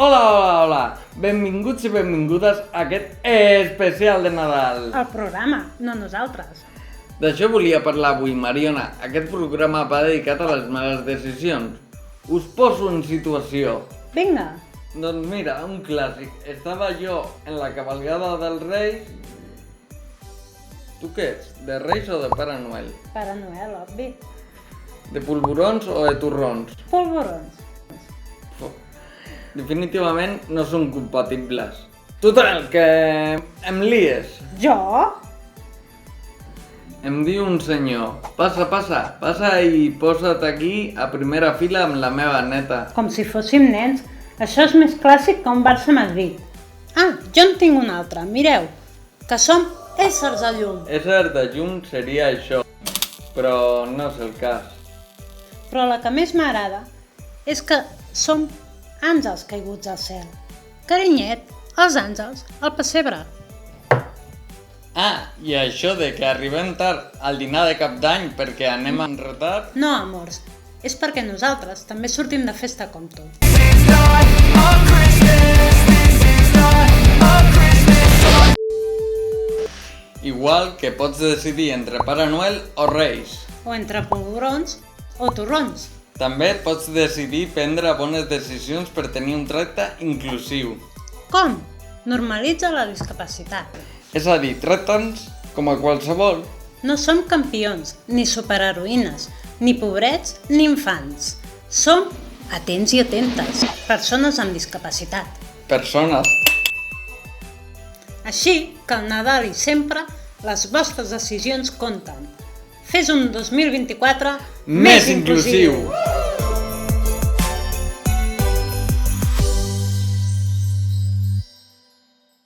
Hola, hola, hola! Benvinguts i benvingudes a aquest especial de Nadal. El programa, no nosaltres. D'això volia parlar avui, Mariona. Aquest programa va dedicat a les males decisions. Us poso en situació. Vinga. Doncs mira, un clàssic. Estava jo en la cabalgada dels Reis. Tu què ets? De Reis o de Pare Noel? Pare Noel, obvi. De polvorons o de torrons? Polvorons. Definitivament no són compatibles. Total, que em lies. Jo? Em diu un senyor, passa i posa't aquí a primera fila amb la meva neta. Com si fóssim nens. Això és més clàssic que un Barça-Madrid. Ah, jo en tinc un altre. Mireu, que som éssers de llum. Ésser de llum seria això, però no és el cas. Però la que més m'agrada és que som àngels caiguts al cel. Carinyet, els àngels, al pessebre. Ah, i això de que arribem tard al dinar de cap d'any perquè anem en retard? No, amors, és perquè nosaltres també sortim de festa com tu. Igual que pots decidir entre Pare Noel o Reis. O entre polvorons o torrons. També pots decidir prendre bones decisions per tenir un tracte inclusiu. Com? Normalitza la discapacitat. És a dir, tracta'ns com a qualsevol. No som campions, ni superheroïnes, ni pobrets, ni infants. Som atents i atentes, persones amb discapacitat. Persones. Així que al Nadal i sempre les vostres decisions compten. Fes un 2024 Més inclusiu.